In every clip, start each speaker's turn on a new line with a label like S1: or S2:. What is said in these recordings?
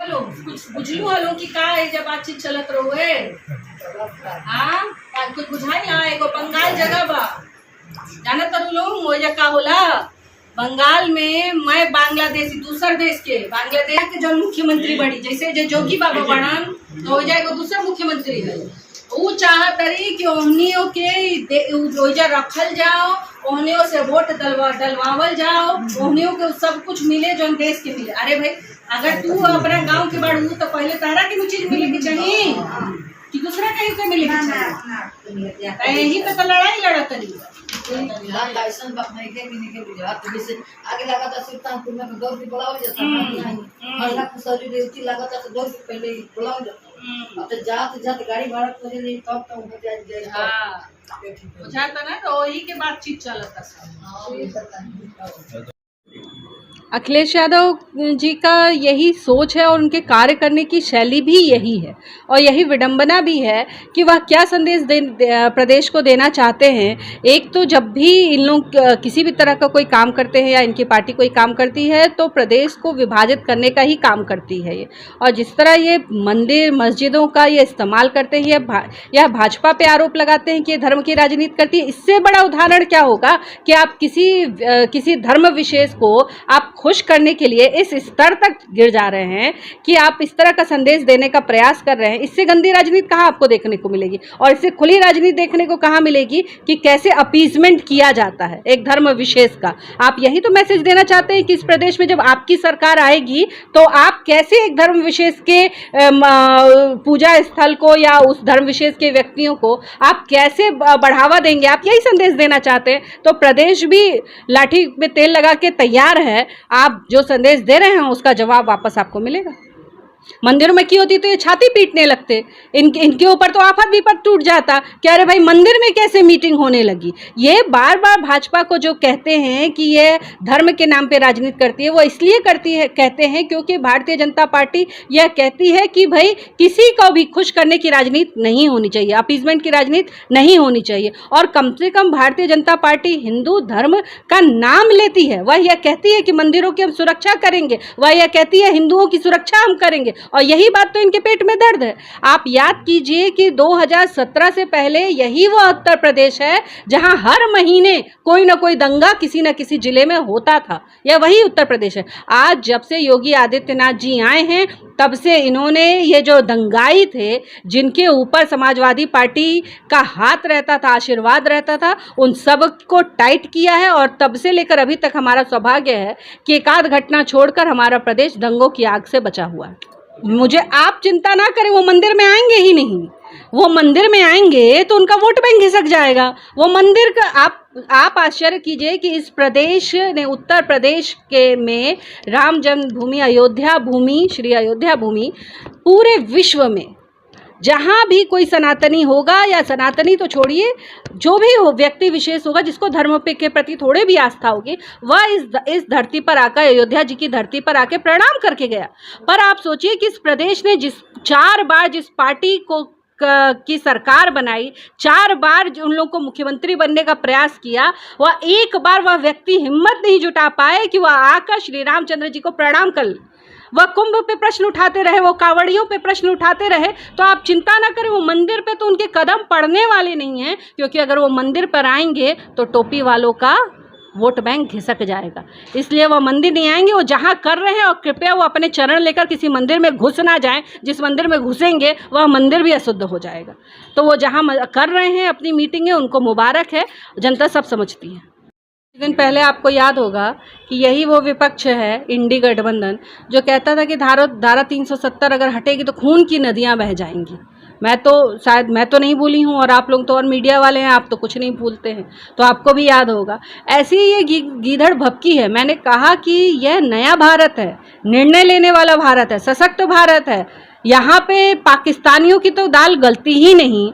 S1: Hello, कुछ बुझलू hello कि का है जब बातचीत चलत रहुए। हाँ, कुछ बुझाई ना। एगो बंगाल जगह बा, जानत करू लोग मोजा का होला। बंगाल में मैं बांग्लादेशी दूसर देश के बांग्लादेश के जो मुख्यमंत्री बड़ी, जैसे जो जोगी बाबा बनन तो हो जाएगा दूसरा मुख्यमंत्री है। वो चाहत रही कि ओहनियों के ओइजा रखल जाओ, ओहनियों से वोट डलवावल जाओ, ओहनियों को सब कुछ मिले जो देश के मिले। अरे भाई, अगर तू अपना गांव के बाड़ू तो पहले तारा के चीज मिले के चाहिए कि दूसरा कहीं को मिले के चाहिए। यही तो लड़ाई लड़त रही।
S2: आगे लगा था सुल्तानपुर में 2 रुपये बुलाओ जाता है, कुसौली रेवती लगा था 2 रुपये पहले बुलाओ जाता। अब तो जात गाड़ी भाड़ा करे नहीं तब तो हो जाए।
S1: हाँ, बुझाता ना, तो वही के बातचीत चलता सब।
S3: अखिलेश यादव जी का यही सोच है और उनके कार्य करने की शैली भी यही है और यही विडंबना भी है कि वह क्या संदेश प्रदेश को देना चाहते हैं। एक तो जब भी इन लोग किसी भी तरह का कोई काम करते हैं या इनकी पार्टी कोई काम करती है तो प्रदेश को विभाजित करने का ही काम करती है ये। और जिस तरह ये मंदिर मस्जिदों का ये इस्तेमाल करते हैं या भाजपा पे आरोप लगाते हैं कि ये धर्म की राजनीति करती है, इससे बड़ा उदाहरण क्या होगा कि आप किसी धर्म विशेष को आप खुश करने के लिए इस स्तर तक गिर जा रहे हैं कि आप इस तरह का संदेश देने का प्रयास कर रहे हैं। इससे गंदी राजनीति कहाँ आपको देखने को मिलेगी और इससे खुली राजनीति देखने को कहाँ मिलेगी कि कैसे अपीजमेंट किया जाता है एक धर्म विशेष का। आप यही तो मैसेज देना चाहते हैं कि इस प्रदेश में जब आपकी सरकार आएगी तो आप कैसे एक धर्म विशेष के पूजा स्थल को या उस धर्म विशेष के व्यक्तियों को आप कैसे बढ़ावा देंगे, आप यही संदेश देना चाहते हैं। तो प्रदेश भी लाठी में तेल लगा के तैयार है। आप जो संदेश दे रहे हैं उसका जवाब वापस आपको मिलेगा। मंदिरों में की होती तो ये छाती पीटने लगते, इनके ऊपर तो आफत विपत टूट जाता कि अरे भाई मंदिर में कैसे मीटिंग होने लगी। ये बार बार भाजपा को जो कहते हैं कि ये धर्म के नाम पे राजनीति करती है, वो इसलिए करती है कहते हैं क्योंकि भारतीय जनता पार्टी यह कहती है कि भाई किसी को भी खुश करने की राजनीति नहीं होनी चाहिए, अपीजमेंट की राजनीति नहीं होनी चाहिए। और कम से कम भारतीय जनता पार्टी हिंदू धर्म का नाम लेती है, वह यह कहती है कि मंदिरों की हम सुरक्षा करेंगे, वह यह कहती है हिंदुओं की सुरक्षा हम करेंगे। और यही बात तो इनके पेट में दर्द है। आप याद कीजिए कि 2017 से पहले यही वो उत्तर प्रदेश है जहां हर महीने कोई ना कोई दंगा किसी न किसी जिले में होता था। यह वही उत्तर प्रदेश है। आज जब से योगी आदित्यनाथ जी आए हैं तब से इन्होंने ये जो दंगाई थे, जिनके ऊपर समाजवादी पार्टी का हाथ रहता था, आशीर्वाद रहता था, उन सब को टाइट किया है। और तब से लेकर अभी तक हमारा सौभाग्य है कि एक आध घटना छोड़कर हमारा प्रदेश दंगों की आग से बचा हुआ है। मुझे आप चिंता ना करें, वो मंदिर में आएंगे ही नहीं। वो मंदिर में आएंगे तो उनका वोट बैंक घिसक जाएगा। वो मंदिर का आप आश्चर्य कीजिए कि इस प्रदेश ने उत्तर प्रदेश के में राम जन्मभूमि अयोध्या भूमि श्री अयोध्या भूमि पूरे विश्व में जहाँ भी कोई सनातनी होगा या सनातनी तो छोड़िए, जो भी हो व्यक्ति विशेष होगा जिसको धर्म पे के प्रति थोड़े भी आस्था होगी, वह इस धरती पर आकर अयोध्या जी की धरती पर आके प्रणाम करके गया। पर आप सोचिए कि इस प्रदेश ने 4 बार जिस पार्टी को की सरकार बनाई, 4 बार उन लोगों को मुख्यमंत्री बनने का प्रयास किया, वह एक बार वह व्यक्ति हिम्मत नहीं जुटा पाए कि वह आकर श्री रामचंद्र जी को प्रणाम कर ले। वह कुंभ पे प्रश्न उठाते रहे, वो कांवड़ियों पे प्रश्न उठाते रहे। तो आप चिंता ना करें, वो मंदिर पे तो उनके कदम पड़ने वाले नहीं हैं, क्योंकि अगर वो मंदिर पर आएंगे तो टोपी वालों का वोट बैंक घिसक जाएगा। इसलिए वो मंदिर नहीं आएंगे। वो जहाँ कर रहे हैं और कृपया वो अपने चरण लेकर किसी मंदिर में घुस ना जाएं। जिस मंदिर में घुसेंगे वह मंदिर भी अशुद्ध हो जाएगा। तो वो जहाँ कर रहे हैं अपनी मीटिंगें, उनको मुबारक है, जनता सब समझती है। दिन पहले आपको याद होगा कि यही वो विपक्ष है, इंडी गठबंधन, जो कहता था कि धारा 370 अगर हटेगी तो खून की नदियां बह जाएंगी। मैं तो नहीं भूली हूँ, और आप लोग तो और मीडिया वाले हैं, आप तो कुछ नहीं भूलते हैं, तो आपको भी याद होगा। ऐसी ये गीदड़ भपकी है। मैंने कहा कि यह नया भारत है, निर्णय लेने वाला भारत है, सशक्त भारत है। यहाँ पे पाकिस्तानियों की तो दाल गलती ही नहीं,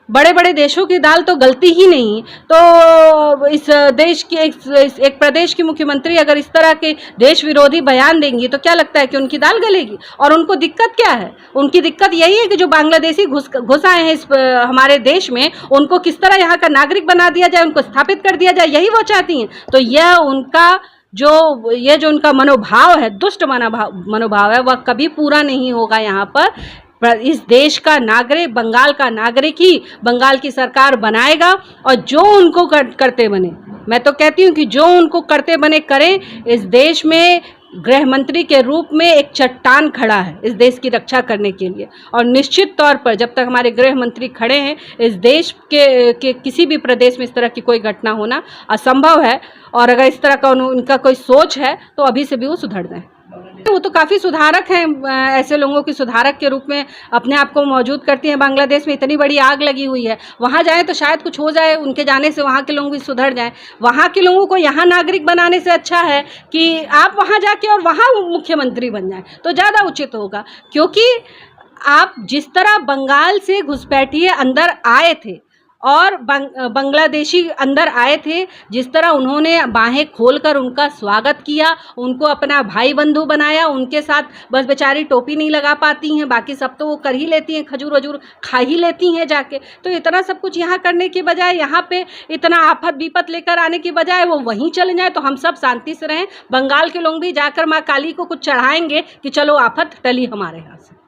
S3: बड़े बड़े देशों की दाल तो गलती ही नहीं। तो इस देश की एक प्रदेश की मुख्यमंत्री अगर इस तरह के देश विरोधी बयान देंगी तो क्या लगता है कि उनकी दाल गलेगी? और उनको दिक्कत क्या है? उनकी दिक्कत यही है कि जो बांग्लादेशी घुस आए हैं इस हमारे देश में, उनको किस तरह यहाँ का नागरिक बना दिया जाए, उनको स्थापित कर दिया जाए, यही वो चाहती हैं। तो यह उनका जो ये जो उनका मनोभाव है, दुष्ट मनोभाव है, वह कभी पूरा नहीं होगा यहाँ पर। इस देश का नागरिक, बंगाल का नागरिक ही बंगाल की सरकार बनाएगा, और जो उनको करते बने, मैं तो कहती हूँ कि जो उनको करते बने करें। इस देश में गृह मंत्री के रूप में एक चट्टान खड़ा है इस देश की रक्षा करने के लिए, और निश्चित तौर पर जब तक हमारे गृह मंत्री खड़े हैं, इस देश के किसी भी प्रदेश में इस तरह की कोई घटना होना असंभव है। और अगर इस तरह का उनका कोई सोच है तो अभी से भी वो सुधर जाए। वो तो काफ़ी सुधारक हैं, ऐसे लोगों की सुधारक के रूप में अपने आप को मौजूद करती हैं। बांग्लादेश में इतनी बड़ी आग लगी हुई है, वहाँ जाएं तो शायद कुछ हो जाए, उनके जाने से वहाँ के लोग भी सुधर जाएं। वहाँ के लोगों को यहाँ नागरिक बनाने से अच्छा है कि आप वहाँ जाके और वहाँ मुख्यमंत्री बन जाएं, तो ज़्यादा उचित होगा। क्योंकि आप जिस तरह बंगाल से घुसपैठिए अंदर आए थे और बांग्लादेशी अंदर आए थे, जिस तरह उन्होंने बाहें खोलकर उनका स्वागत किया, उनको अपना भाई बंधु बनाया, उनके साथ बस बेचारी टोपी नहीं लगा पाती हैं, बाकी सब तो वो कर ही लेती हैं, खजूर वजूर खा ही लेती हैं जाके। तो इतना सब कुछ यहाँ करने के बजाय, यहाँ पे इतना आफत विपत लेकर आने के बजाय वो वहीं चले जाएँ तो हम सब शांति से रहें। बंगाल के लोग भी जाकर माँ काली को कुछ चढ़ाएंगे कि चलो आफत टली हमारे यहाँ से।